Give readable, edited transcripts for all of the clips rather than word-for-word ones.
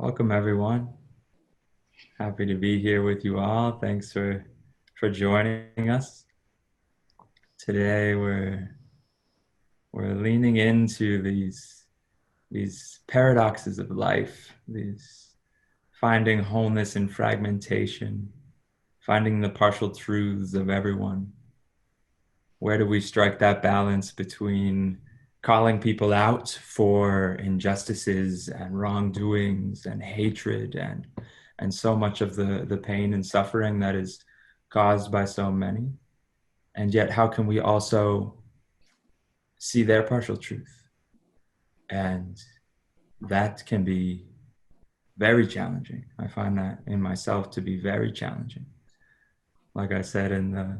Welcome everyone. Happy to be here with you all. Thanks for joining us. Today we're leaning into these paradoxes of life, these finding wholeness in fragmentation, finding the partial truths of everyone. Where do we strike that balance between calling people out for injustices and wrongdoings and hatred and so much of the pain and suffering that is caused by so many? And yet, how can we also see their partial truth? And that can be very challenging. I find that in myself to be very challenging. Like I said in the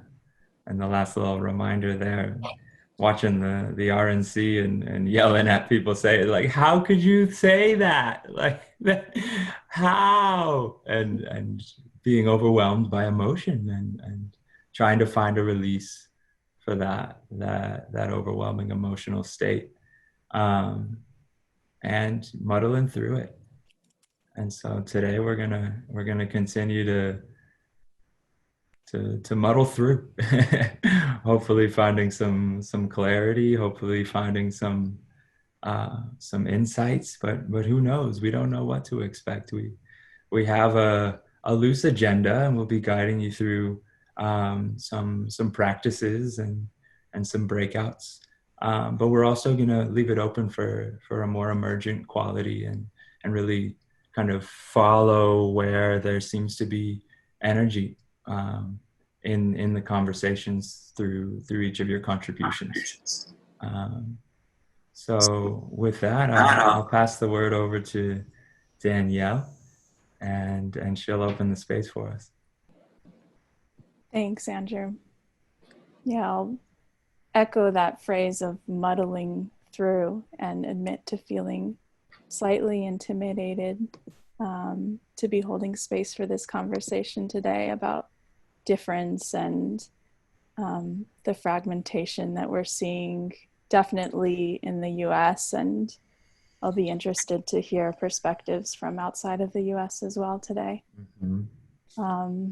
last little reminder there, watching the RNC and yelling at people say like, how could you say that? Like how? And being overwhelmed by emotion and trying to find a release for that overwhelming emotional state, and muddling through it. And so today we're gonna continue to muddle through, hopefully finding some clarity, hopefully finding some insights, but who knows? We don't know what to expect. We have a loose agenda, and we'll be guiding you through some practices and some breakouts. But we're also gonna leave it open for a more emergent quality and really kind of follow where there seems to be energy in the conversations through each of your contributions. So with that, I'll pass the word over to Danielle, and she'll open the space for us. Thanks, Andrew. Yeah, I'll echo that phrase of muddling through and admit to feeling slightly intimidated to be holding space for this conversation today about difference and the fragmentation that we're seeing definitely in the US, and I'll be interested to hear perspectives from outside of the US as well today. Mm-hmm.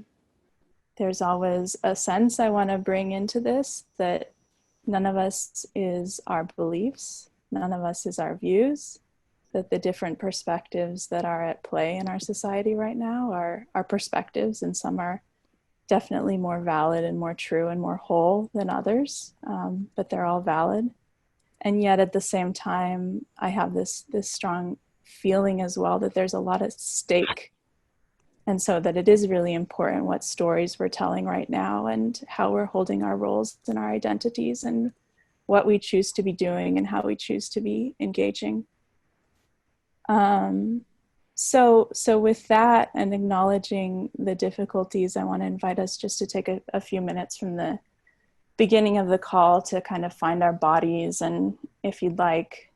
There's always a sense I want to bring into this that none of us is our beliefs, none of us is our views, that the different perspectives that are at play in our society right now are our perspectives, and some are definitely more valid and more true and more whole than others, but they're all valid. And yet at the same time, I have this strong feeling as well that there's a lot at stake. And so that it is really important what stories we're telling right now and how we're holding our roles and our identities and what we choose to be doing and how we choose to be engaging. So with that and acknowledging the difficulties, I want to invite us just to take a few minutes from the beginning of the call to kind of find our bodies, and if you'd like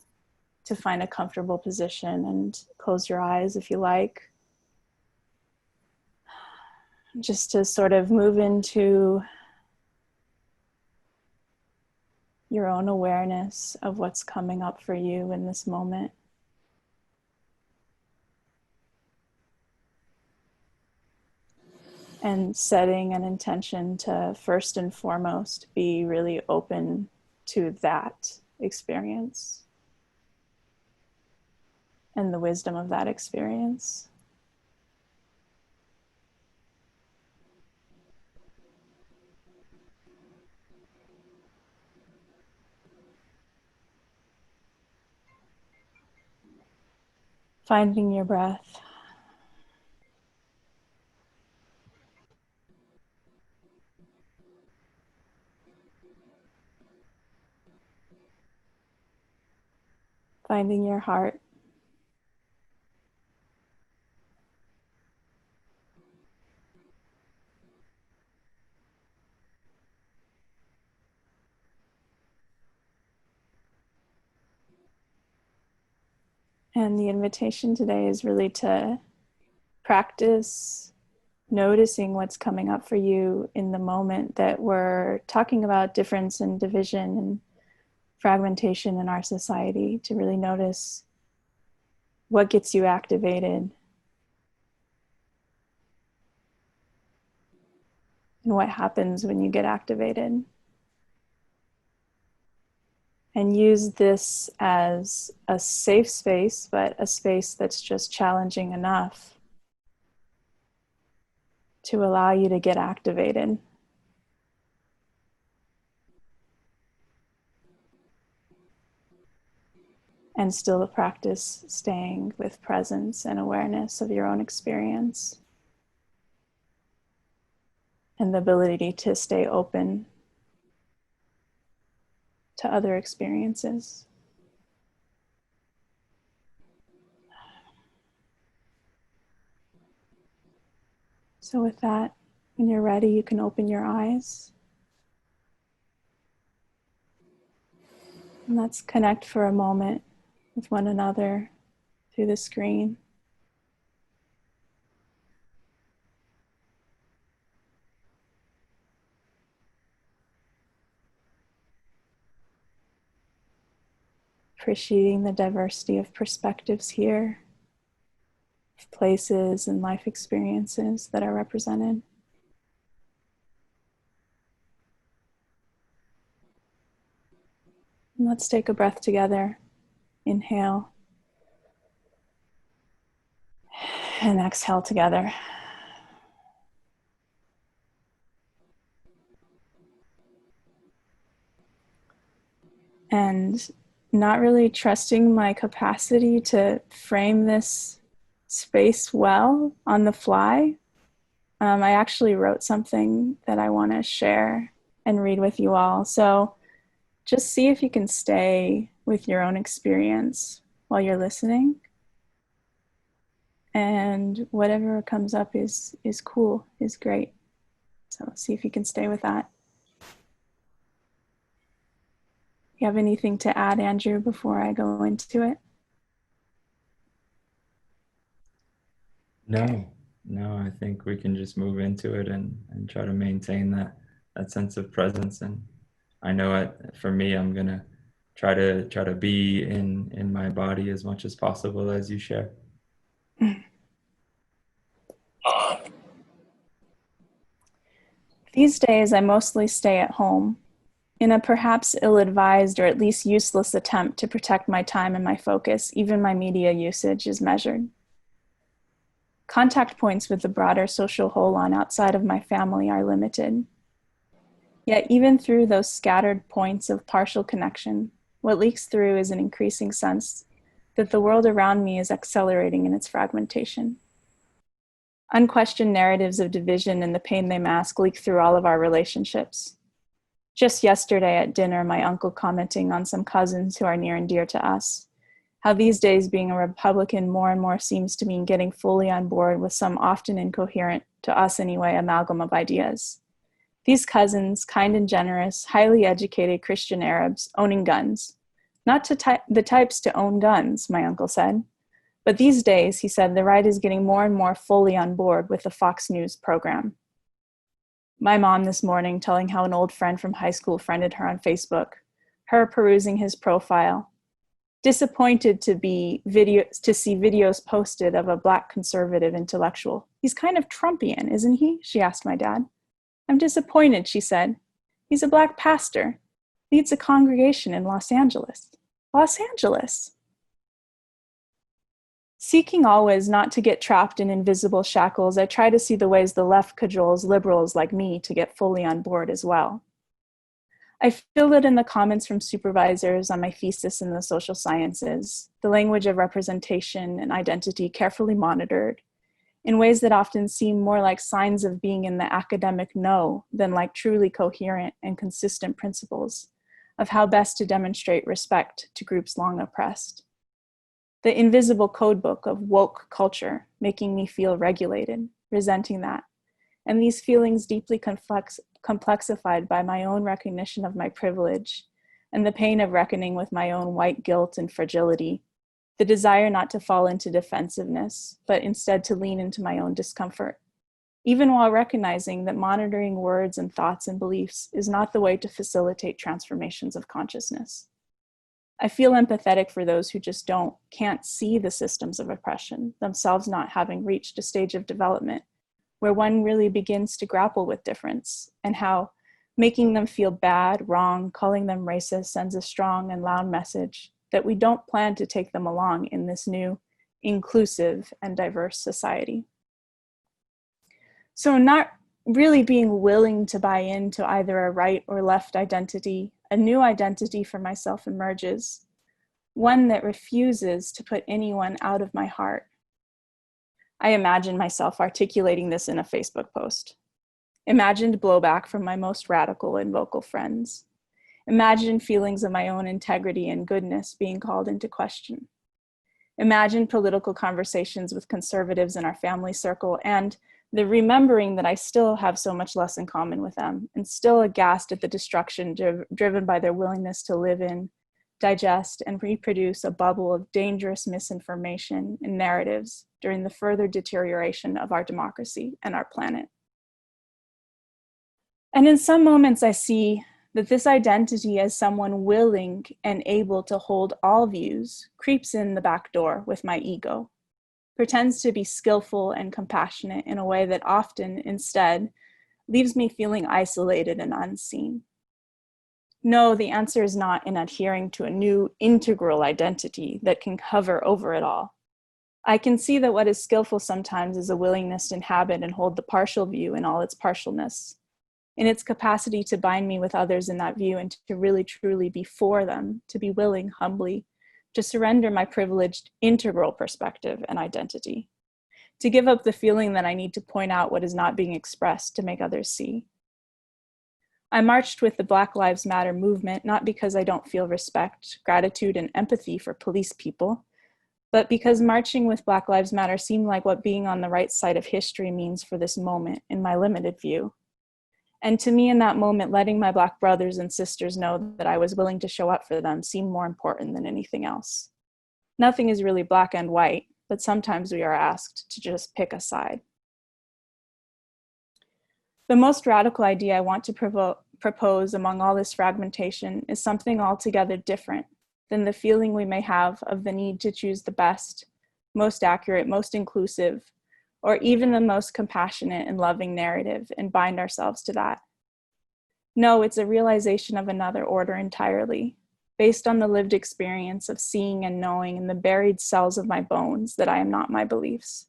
to find a comfortable position and close your eyes if you like. Just to sort of move into your own awareness of what's coming up for you in this moment. And setting an intention to first and foremost be really open to that experience and the wisdom of that experience. Finding your breath. Finding your heart. And the invitation today is really to practice noticing what's coming up for you in the moment that we're talking about difference and division and fragmentation in our society, to really notice what gets you activated, and what happens when you get activated. And use this as a safe space, but a space that's just challenging enough to allow you to get activated. And still practice staying with presence and awareness of your own experience. And the ability to stay open to other experiences. So with that, when you're ready, you can open your eyes. And let's connect for a moment with one another through the screen. Appreciating the diversity of perspectives here, of places and life experiences that are represented. And let's take a breath together. Inhale. And exhale together. And not really trusting my capacity to frame this space well on the fly, I actually wrote something that I want to share and read with you all. So just see if you can stay with your own experience while you're listening. And whatever comes up is cool, is great. So see if you can stay with that. You have anything to add, Andrew, before I go into it? No, Okay. no, I think we can just move into it and try to maintain that sense of presence. And I know for me, I'm gonna try to be in my body as much as possible as you share. These days, I mostly stay at home in a perhaps ill-advised or at least useless attempt to protect my time and my focus. Even my media usage is measured. Contact points with the broader social holon outside of my family are limited. Yet even through those scattered points of partial connection, what leaks through is an increasing sense that the world around me is accelerating in its fragmentation. Unquestioned narratives of division and the pain they mask leak through all of our relationships. Just yesterday at dinner, my uncle commenting on some cousins who are near and dear to us, how these days being a Republican more and more seems to mean getting fully on board with some often incoherent, to us anyway, amalgam of ideas. These cousins, kind and generous, highly educated Christian Arabs, owning guns. Not the types to own guns, my uncle said. But these days, he said, the right is getting more and more fully on board with the Fox News program. My mom this morning telling how an old friend from high school friended her on Facebook, her perusing his profile, disappointed to see videos posted of a Black conservative intellectual. He's kind of Trumpian, isn't he? She asked my dad. I'm disappointed, she said. He's a Black pastor, leads a congregation in Los Angeles. Los Angeles. Seeking always not to get trapped in invisible shackles, I try to see the ways the left cajoles liberals like me to get fully on board as well. I feel it in the comments from supervisors on my thesis in the social sciences, the language of representation and identity carefully monitored, in ways that often seem more like signs of being in the academic know than like truly coherent and consistent principles of how best to demonstrate respect to groups long oppressed. The invisible codebook of woke culture making me feel regulated, resenting that, and these feelings deeply complexified by my own recognition of my privilege and the pain of reckoning with my own white guilt and fragility, the desire not to fall into defensiveness, but instead to lean into my own discomfort, even while recognizing that monitoring words and thoughts and beliefs is not the way to facilitate transformations of consciousness. I feel empathetic for those who just can't see the systems of oppression, themselves not having reached a stage of development where one really begins to grapple with difference and how making them feel bad, wrong, calling them racist sends a strong and loud message that we don't plan to take them along in this new, inclusive, and diverse society. So not really being willing to buy into either a right or left identity, a new identity for myself emerges, one that refuses to put anyone out of my heart. I imagine myself articulating this in a Facebook post. Imagined blowback from my most radical and vocal friends. Imagine feelings of my own integrity and goodness being called into question. Imagine political conversations with conservatives in our family circle and the remembering that I still have so much less in common with them and still aghast at the destruction driven by their willingness to live in, digest, and reproduce a bubble of dangerous misinformation and narratives during the further deterioration of our democracy and our planet. And in some moments, I see that this identity as someone willing and able to hold all views creeps in the back door with my ego, pretends to be skillful and compassionate in a way that often, instead, leaves me feeling isolated and unseen. No, the answer is not in adhering to a new integral identity that can cover over it all. I can see that what is skillful sometimes is a willingness to inhabit and hold the partial view in all its partialness, in its capacity to bind me with others in that view and to really truly be for them, to be willing humbly to surrender my privileged integral perspective and identity, to give up the feeling that I need to point out what is not being expressed to make others see. I marched with the Black Lives Matter movement, not because I don't feel respect, gratitude, and empathy for police people, but because marching with Black Lives Matter seemed like what being on the right side of history means for this moment in my limited view. And to me in that moment, letting my Black brothers and sisters know that I was willing to show up for them seemed more important than anything else. Nothing is really black and white, but sometimes we are asked to just pick a side. The most radical idea I want to propose among all this fragmentation is something altogether different than the feeling we may have of the need to choose the best, most accurate, most inclusive, or even the most compassionate and loving narrative and bind ourselves to that. No, it's a realization of another order entirely, based on the lived experience of seeing and knowing in the buried cells of my bones that I am not my beliefs.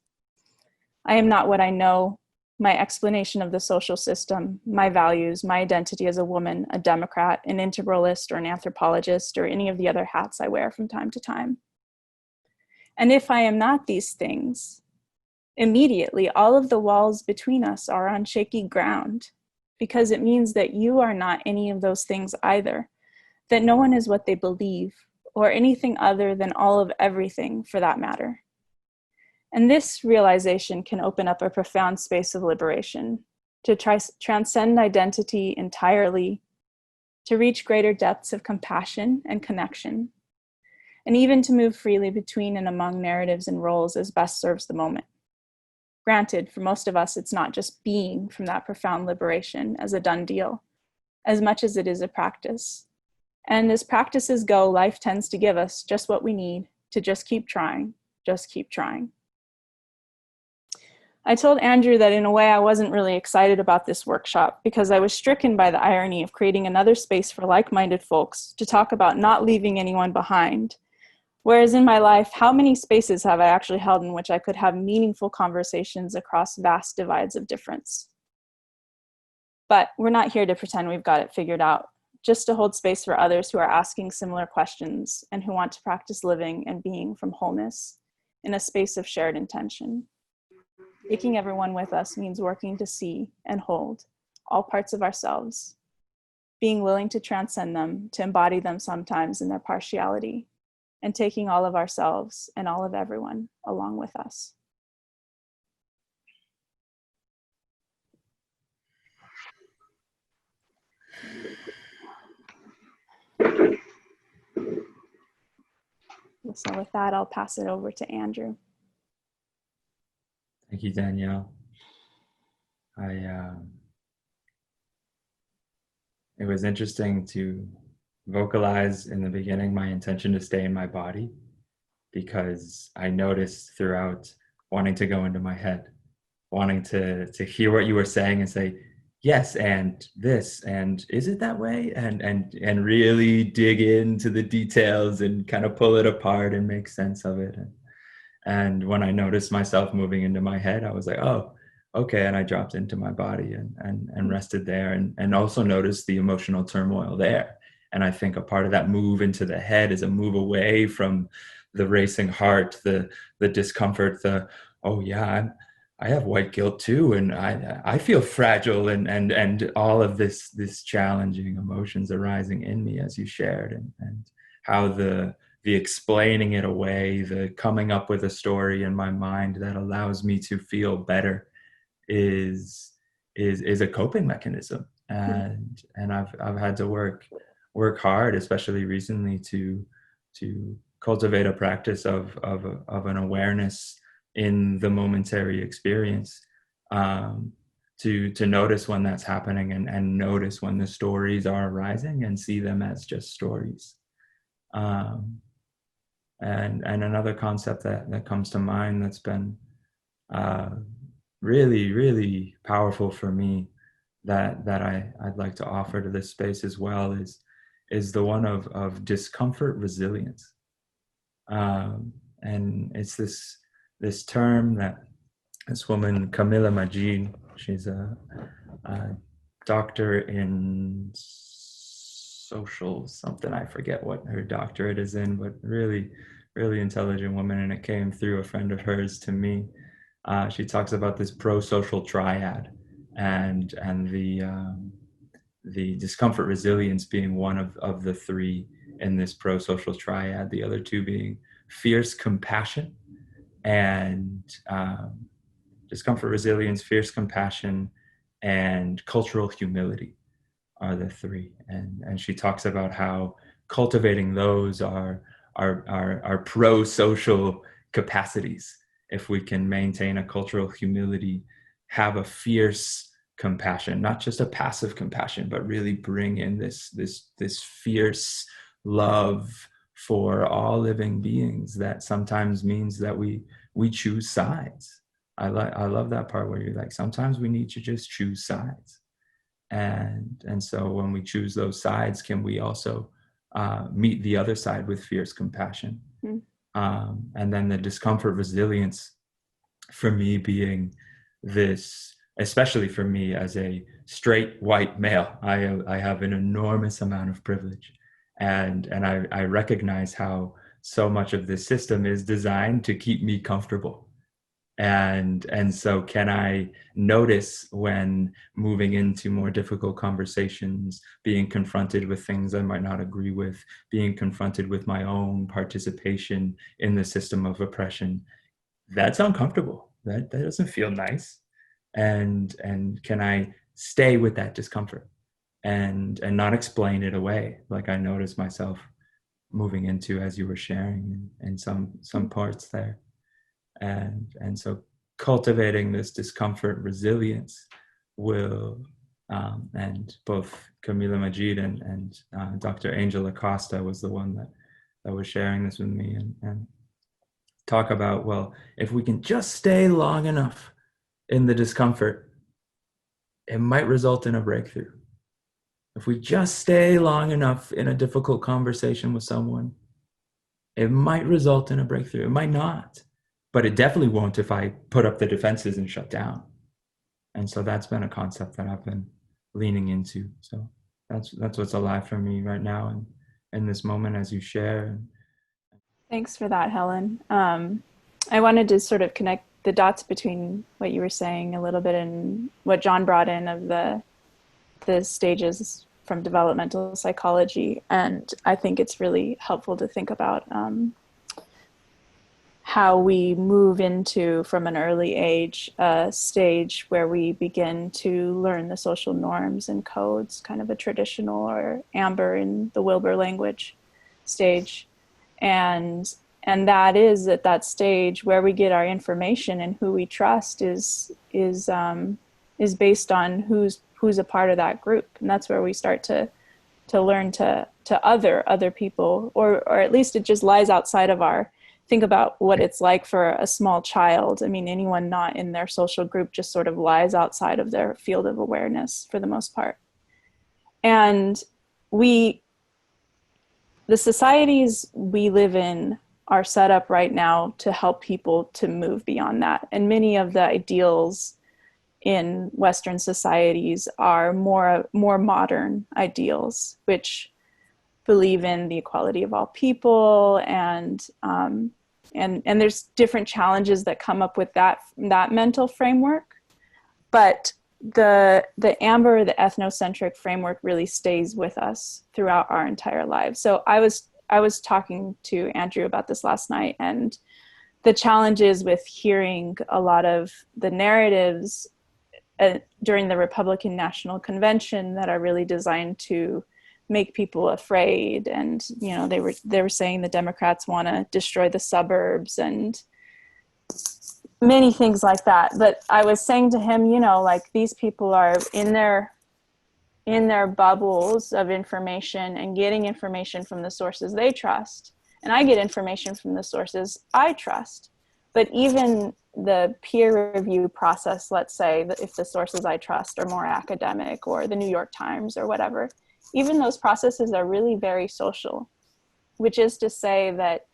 I am not what I know, my explanation of the social system, my values, my identity as a woman, a Democrat, an integralist, or an anthropologist, or any of the other hats I wear from time to time. And if I am not these things, immediately, all of the walls between us are on shaky ground, because it means that you are not any of those things either, that no one is what they believe, or anything other than all of everything for that matter. And this realization can open up a profound space of liberation, to transcend identity entirely, to reach greater depths of compassion and connection, and even to move freely between and among narratives and roles as best serves the moment. Granted, for most of us, it's not just being from that profound liberation as a done deal, as much as it is a practice. And as practices go, life tends to give us just what we need to just keep trying, just keep trying. I told Andrew that in a way I wasn't really excited about this workshop because I was stricken by the irony of creating another space for like-minded folks to talk about not leaving anyone behind. Whereas in my life, how many spaces have I actually held in which I could have meaningful conversations across vast divides of difference? But we're not here to pretend we've got it figured out, just to hold space for others who are asking similar questions and who want to practice living and being from wholeness in a space of shared intention. Taking everyone with us means working to see and hold all parts of ourselves, being willing to transcend them, to embody them sometimes in their partiality, and taking all of ourselves and all of everyone along with us. So with that, I'll pass it over to Andrew. Thank you, Danielle. It was interesting to vocalize in the beginning my intention to stay in my body, because I noticed throughout wanting to go into my head, wanting to hear what you were saying and say, yes, and this, and is it that way? And really dig into the details and kind of pull it apart and make sense of it. And when I noticed myself moving into my head, I was like, oh, okay. And I dropped into my body and rested there, and also noticed the emotional turmoil there. And I think a part of that move into the head is a move away from the racing heart, the discomfort, oh yeah, I have white guilt too, and I feel fragile, and all of this challenging emotions arising in me, as you shared, and how the explaining it away, the coming up with a story in my mind that allows me to feel better is a coping mechanism. And I've had to work hard, especially recently, to cultivate a practice of an awareness in the momentary experience, to notice when that's happening, and notice when the stories are arising and see them as just stories. And another concept that comes to mind that's been really, really powerful for me, that I'd like to offer to this space as well, is the one of discomfort resilience. And it's this term that this woman, Camila Majid, she's a doctor in social something, I forget what her doctorate is in, but really, really intelligent woman, and it came through a friend of hers to me. She talks about this pro-social triad, and the discomfort resilience being one of the three in this pro-social triad, the other two being fierce compassion and discomfort resilience, fierce compassion, and cultural humility are the three. And she talks about how cultivating those are pro-social capacities. If we can maintain a cultural humility, have a fierce compassion, not just a passive compassion, but really bring in this fierce love for all living beings, that sometimes means that we choose sides. I love that part where you're like, sometimes we need to just choose sides. And so when we choose those sides, can we also meet the other side with fierce compassion? And then the discomfort resilience, for me, being this, especially for me as a straight white male, I have an enormous amount of privilege, and I recognize how so much of this system is designed to keep me comfortable. And so can I notice when moving into more difficult conversations, being confronted with things I might not agree with, being confronted with my own participation in the system of oppression, that's uncomfortable. That doesn't feel nice. And can I stay with that discomfort and not explain it away, like I noticed myself moving into as you were sharing in some parts there. And so cultivating this discomfort resilience will, and both Camila Majid and Dr. Angel Acosta was the one that was sharing this with me, and talk about, well, if we can just stay long enough in the discomfort, it might result in a breakthrough. If we just stay long enough in a difficult conversation with someone, it might result in a breakthrough. It might not. But it definitely won't if I put up the defenses and shut down. And so that's been a concept that I've been leaning into. So that's what's alive for me right now, and in this moment as you share. Thanks for that, Helen. I wanted to sort of connect the dots between what you were saying a little bit and what John brought in of the stages from developmental psychology. And I think it's really helpful to think about how we move into, from an early age, a stage where we begin to learn the social norms and codes, kind of a traditional, or Amber in the Wilbur language stage. And that is at that stage where we get our information, and who we trust is based on who's a part of that group. And that's where we start to learn to other people, or at least it just lies outside of our think about what it's like for a small child. I mean, anyone not in their social group just sort of lies outside of their field of awareness for the most part. And the societies we live in are set up right now to help people to move beyond that. And many of the ideals in Western societies are more modern ideals, which believe in the equality of all people, and there's different challenges that come up with that mental framework. But the amber, the ethnocentric framework really stays with us throughout our entire lives. So I was talking to Andrew about this last night, and the challenges with hearing a lot of the narratives during the Republican National Convention that are really designed to make people afraid. And, you know, they were saying the Democrats want to destroy the suburbs and many things like that. But I was saying to him, you know, like, these people are in their bubbles of information and getting information from the sources they trust. And I get information from the sources I trust. But even the peer review process, let's say, that if the sources I trust are more academic, or the New York Times or whatever, even those processes are really very social, which is to say that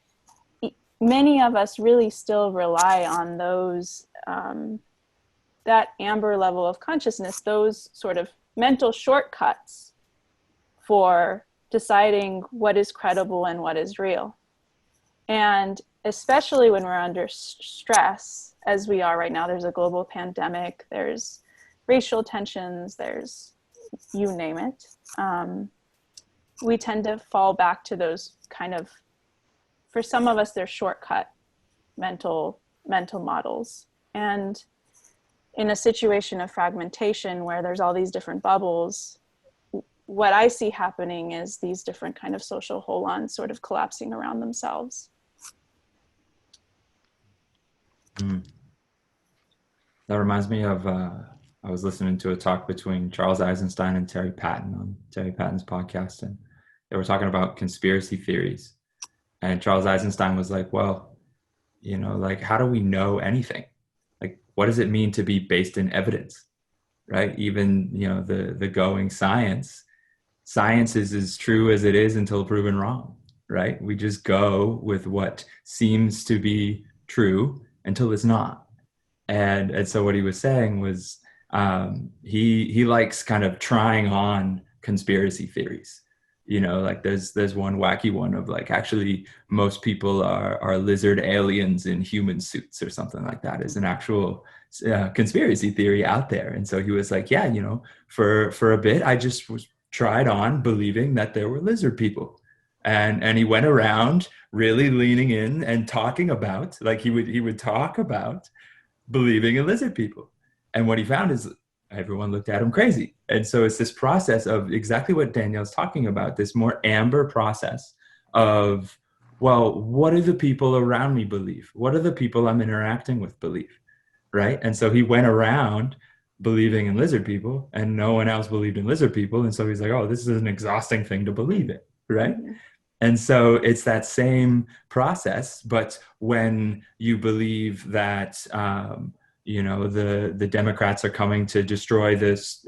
many of us really still rely on those, that amber level of consciousness, those sort of mental shortcuts for deciding what is credible and what is real. And especially when we're under stress, as we are right now, there's a global pandemic, there's racial tensions, there's you name it. We tend to fall back to those kind of, for some of us, they're shortcut mental models. And in a situation of fragmentation where there's all these different bubbles, what I see happening is these different kind of social hold-ons sort of collapsing around themselves. That reminds me of, I was listening to a talk between Charles Eisenstein and Terry Patton on Terry Patton's podcast, and they were talking about conspiracy theories. And Charles Eisenstein was like, well, you know, like, how do we know anything? Like, what does it mean to be based in evidence, right? Even, you know, the going science is as true as it is until proven wrong, right? We just go with what seems to be true until it's not. And so what he was saying was, he likes kind of trying on conspiracy theories. You know, like there's one wacky one of like, actually most people are lizard aliens in human suits or something like that, is an actual conspiracy theory out there. And so he was like, yeah, you know, for a bit I just was tried on believing that there were lizard people, and he went around really leaning in and talking about, like, he would talk about believing in lizard people. And what he found is everyone looked at him crazy. And so it's this process of exactly what Danielle's talking about, this more amber process of, well, what do the people around me believe? What do the people I'm interacting with believe? Right? And so he went around believing in lizard people, and no one else believed in lizard people. And so he's like, oh, this is an exhausting thing to believe in, right? Mm-hmm. And so it's that same process, but when you believe that, you know, the Democrats are coming to destroy this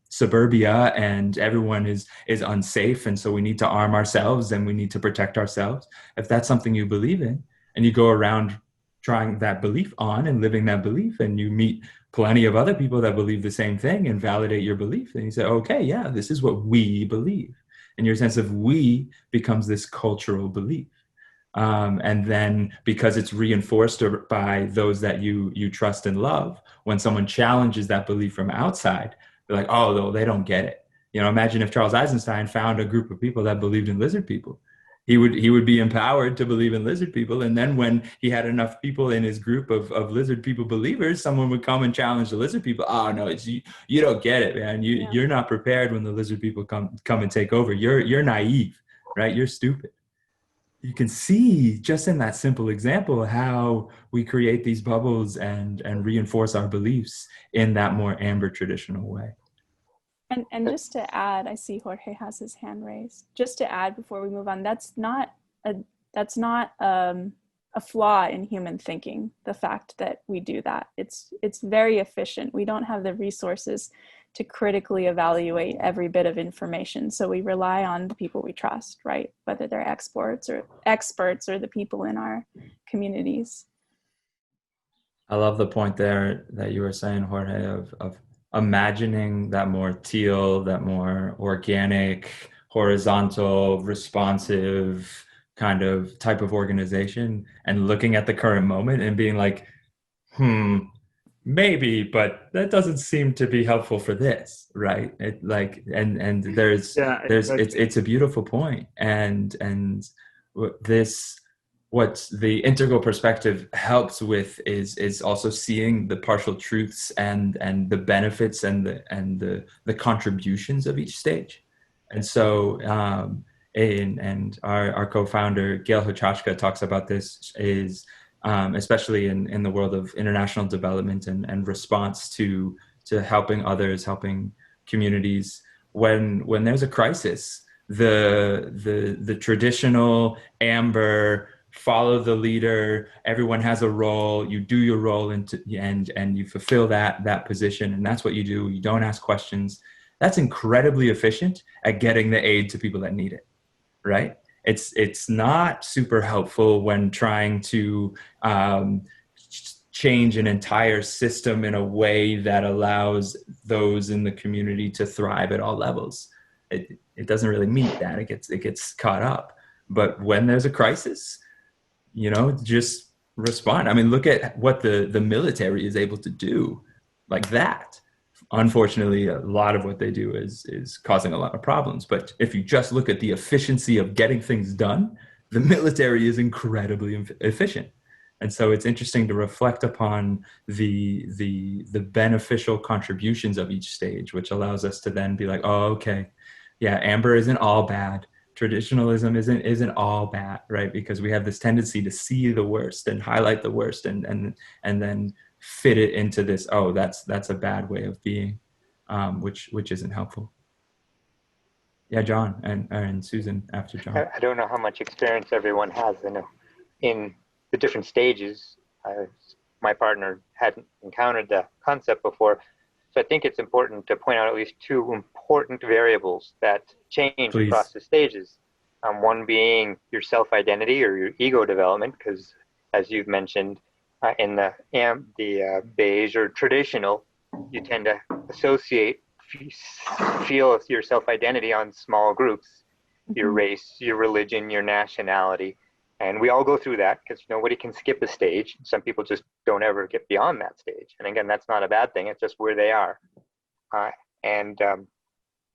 suburbia, and everyone is unsafe, and so we need to arm ourselves and we need to protect ourselves. If that's something you believe in, and you go around trying that belief on and living that belief, and you meet plenty of other people that believe the same thing and validate your belief, and you say, okay, yeah, this is what we believe. And your sense of we becomes this cultural belief. And then because it's reinforced by those that you trust and love, when someone challenges that belief from outside, they're like, oh, no, they don't get it. You know, imagine if Charles Eisenstein found a group of people that believed in lizard people. He would be empowered to believe in lizard people. And then when he had enough people in his group of lizard people believers, someone would come and challenge the lizard people. Oh, no, it's you don't get it, man. You're not prepared when the lizard people come and take over. You're naive, right? You're stupid. You can see just in that simple example how we create these bubbles and reinforce our beliefs in that more amber traditional way. And just to add, I see Jorge has his hand raised. Just to add before we move on, that's not a flaw in human thinking, the fact that we do that. It's very efficient. We don't have the resources to critically evaluate every bit of information. So we rely on the people we trust, right? Whether they're experts or the people in our communities. I love the point there that you were saying, Jorge, of imagining that more teal, that more organic, horizontal, responsive kind of type of organization, and looking at the current moment and being like, maybe, but that doesn't seem to be helpful for this, right? It like, and there's Yeah, there's exactly. it's a beautiful point, and this, what the integral perspective helps with is also seeing the partial truths and the benefits and the contributions of each stage. And so and our co-founder Gail Hachachka talks about this, is especially in the world of international development and response to helping others, helping communities. When there's a crisis, the traditional amber, follow the leader, everyone has a role, you do your role, and you fulfill that position, and that's what you do. You don't ask questions. That's incredibly efficient at getting the aid to people that need it, right? It's not super helpful when trying to change an entire system in a way that allows those in the community to thrive at all levels. It doesn't really meet that. It gets caught up. But when there's a crisis, just respond. I mean, look at what the military is able to do like that. Unfortunately, a lot of what they do is causing a lot of problems. But if you just look at the efficiency of getting things done, the military is incredibly efficient. And so it's interesting to reflect upon the beneficial contributions of each stage, which allows us to then be like, oh, okay, yeah, amber isn't all bad. Traditionalism isn't all bad, right? Because we have this tendency to see the worst and highlight the worst and then fit it into this, oh, that's a bad way of being, which isn't helpful. Yeah, John and Susan after John. I don't know how much experience everyone has in the different stages. My partner hadn't encountered the concept before. So I think it's important to point out at least two important variables that change Please. Across the stages. One being your self-identity or your ego development, because as you've mentioned, in the beige or traditional, you tend to feel your self-identity on small groups, your race, your religion, your nationality. And we all go through that because nobody can skip a stage. Some people just don't ever get beyond that stage. And again, that's not a bad thing. It's just where they are. And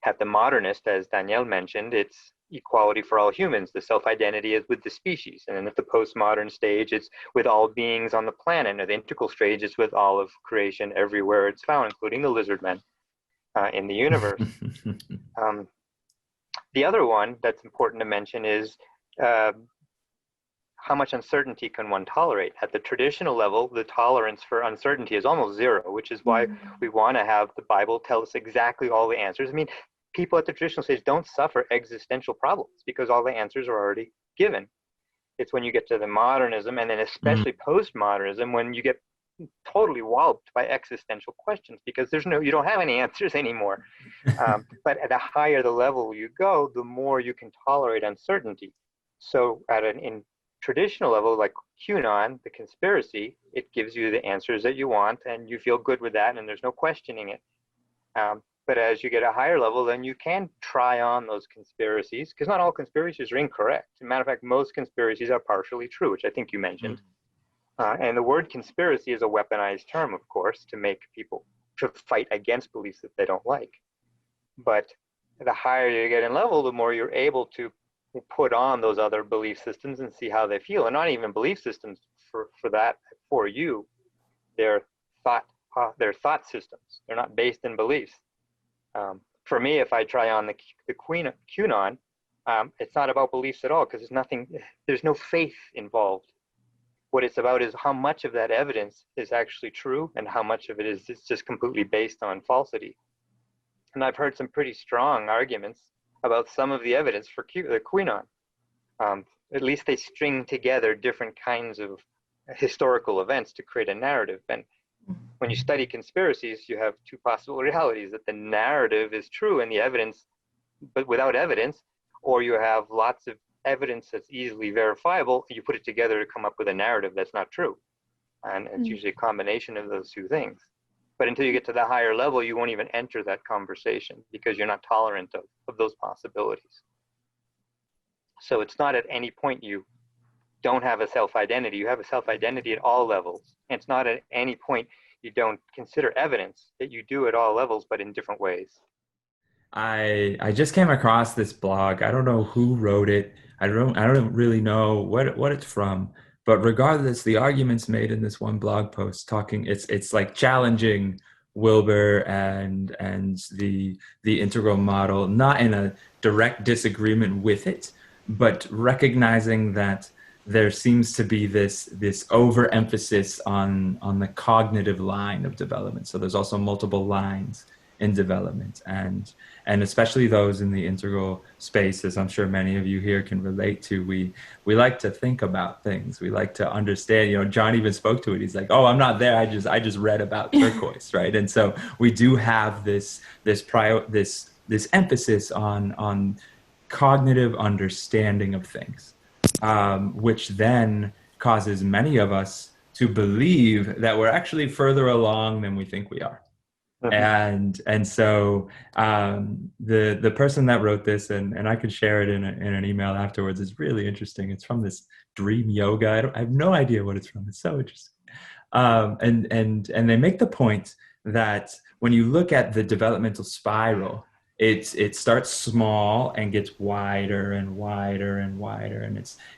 at the modernist, as Danielle mentioned, it's equality for all humans. The self-identity is with the species. And then at the postmodern stage, it's with all beings on the planet. And the integral stage is with all of creation everywhere it's found, including the lizard men in the universe. The other one that's important to mention is how much uncertainty can one tolerate? At the traditional level, the tolerance for uncertainty is almost zero, which is why we want to have the Bible tell us exactly all the answers. I mean, people at the traditional stage don't suffer existential problems because all the answers are already given. It's when you get to the modernism, and then especially postmodernism, when you get totally walloped by existential questions because you don't have any answers anymore. But at the higher the level you go, the more you can tolerate uncertainty. So at in traditional level, like QAnon, the conspiracy, it gives you the answers that you want and you feel good with that and there's no questioning it. But as you get a higher level, then you can try on those conspiracies, because not all conspiracies are incorrect. As a matter of fact, most conspiracies are partially true, which I think you mentioned. And the word conspiracy is a weaponized term, of course, to make people to fight against beliefs that they don't like. But the higher you get in level, the more you're able to put on those other belief systems and see how they feel. And not even belief systems for you. They're thought systems. They're not based in beliefs. For me, if I try on the QAnon, it's not about beliefs at all, because there's no faith involved. What it's about is how much of that evidence is actually true and how much of it is just completely based on falsity. And I've heard some pretty strong arguments about some of the evidence for the QAnon. at least they string together different kinds of historical events to create a narrative. And when you study conspiracies, you have two possible realities: that the narrative is true and the evidence, but without evidence, or you have lots of evidence that's easily verifiable, you put it together to come up with a narrative that's not true. And it's usually a combination of those two things. But until you get to the higher level, you won't even enter that conversation because you're not tolerant of those possibilities. So it's not at any point you don't have a self-identity. You have a self-identity at all levels. And it's not at any point you don't consider evidence, that you do at all levels, but in different ways. I just came across this blog. I don't know who wrote it. I don't really know what it's from. But regardless, the arguments made in this one blog post talking, it's like challenging Wilber and the integral model, not in a direct disagreement with it, but recognizing that there seems to be this overemphasis on the cognitive line of development. So there's also multiple lines in development, and especially those in the integral space, as I'm sure many of you here can relate to. We like to think about things. We like to understand. You know, John even spoke to it. He's like, "Oh, I'm not there. I just read about turquoise, right?" And so we do have this emphasis on cognitive understanding of things, which then causes many of us to believe that we're actually further along than we think we are. And so the person that wrote this, and I could share it in an email afterwards, is really interesting. It's from this Dream Yoga. I have no idea what it's from. It's so interesting. And they make the point that when you look at the developmental spiral, it starts small and gets wider and wider and wider,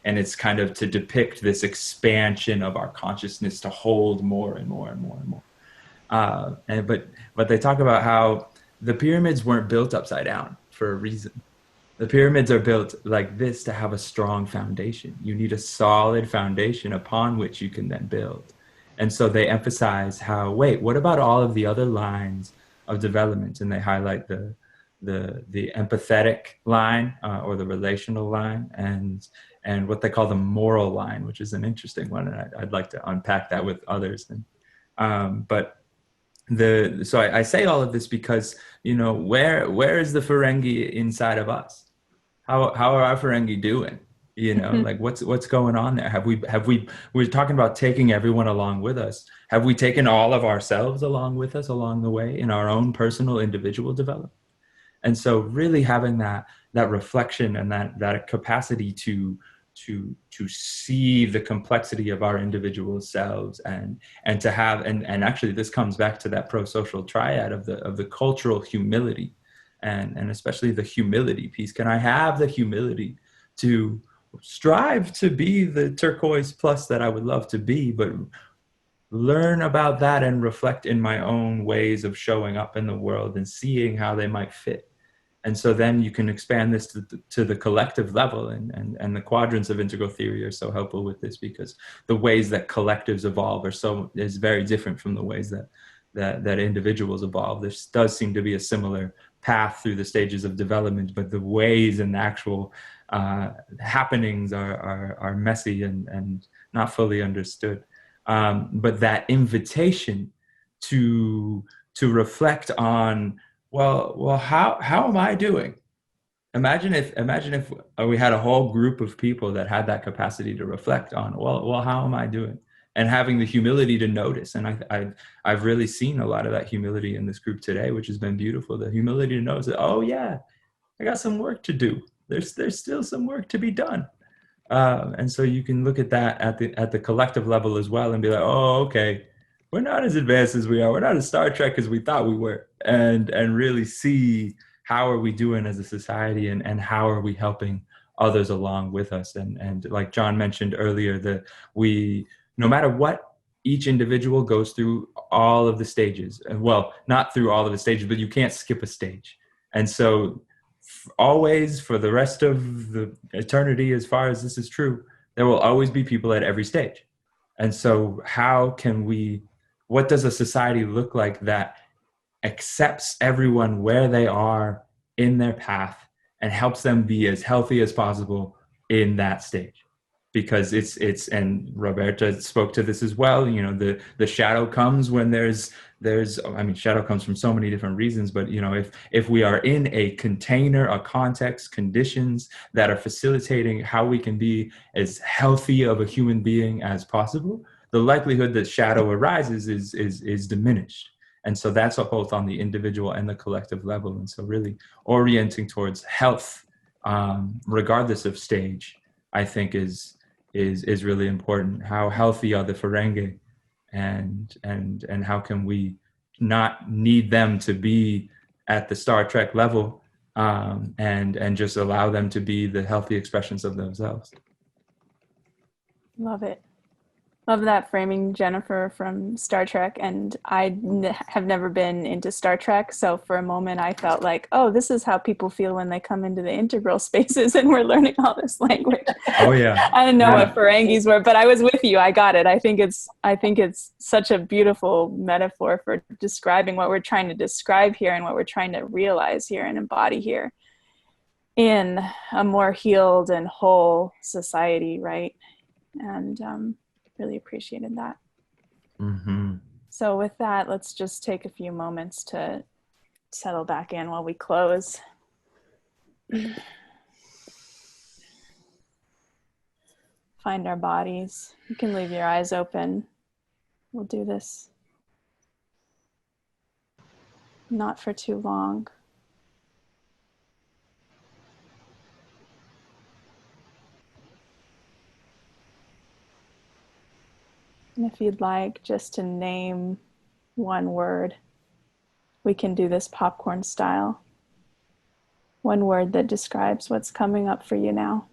and it's kind of to depict this expansion of our consciousness to hold more and more and more and more. But they talk about how the pyramids weren't built upside down for a reason. The pyramids are built like this to have a strong foundation. You need a solid foundation upon which you can then build. And so they emphasize how, what about all of the other lines of development? And they highlight the empathetic line, or the relational line, and what they call the moral line, which is an interesting one. And I'd like to unpack that with others. So I say all of this because, you know, where is the Ferengi inside of us? How are our Ferengi doing? You know, like what's going on there? Have we we're talking about taking everyone along with us. Have we taken all of ourselves along with us along the way in our own personal individual development? And so really having that reflection and that capacity to see the complexity of our individual selves, and to have, and actually this comes back to that pro-social triad of the cultural humility, and especially the humility piece. Can I have the humility to strive to be the turquoise plus that I would love to be, but learn about that and reflect in my own ways of showing up in the world and seeing how they might fit. And so then you can expand this to the collective level, and the quadrants of integral theory are so helpful with this, because the ways that collectives evolve is very different from the ways that individuals evolve. There does seem to be a similar path through the stages of development, but the ways and the actual happenings are messy and not fully understood. But that invitation to reflect on, well, how am I doing? Imagine if we had a whole group of people that had that capacity to reflect on, well, how am I doing? And having the humility to notice. And I've really seen a lot of that humility in this group today, which has been beautiful. The humility to notice that, oh yeah, I got some work to do. There's still some work to be done. And so you can look at that at the collective level as well, and be like, oh, okay, we're not as advanced as we are. We're not as Star Trek as we thought we were. And really see how are we doing as a society, and how are we helping others along with us. And like John mentioned earlier, that no matter what, each individual goes through all of the stages. Well, not through all of the stages, but you can't skip a stage. And so always, for the rest of the eternity, as far as this is true, there will always be people at every stage. And so what does a society look like that accepts everyone where they are in their path and helps them be as healthy as possible in that stage, because it's and Roberta spoke to this as well. You know, the shadow comes when there's I mean, shadow comes from so many different reasons, but you know, if we are in a container, a context, conditions that are facilitating how we can be as healthy of a human being as possible, the likelihood that shadow arises is diminished. And so that's both on the individual and the collective level. And so really orienting towards health, regardless of stage, I think is really important. How healthy are the Ferengi, and how can we not need them to be at the Star Trek level, and just allow them to be the healthy expressions of themselves. Love it. Love that framing, Jennifer, from Star Trek. And I have never been into Star Trek. So for a moment, I felt like, oh, this is how people feel when they come into the integral spaces and we're learning all this language. Oh, yeah. I didn't know Yeah. what Ferengis were, but I was with you. I got it. I think it's such a beautiful metaphor for describing what we're trying to describe here and what we're trying to realize here and embody here in a more healed and whole society, right? And really appreciated that. Mm-hmm. So with that, let's just take a few moments to settle back in while we close. Find our bodies. You can leave your eyes open. We'll do this not for too long. And if you'd like just to name one word, we can do this popcorn style. One word that describes what's coming up for you now.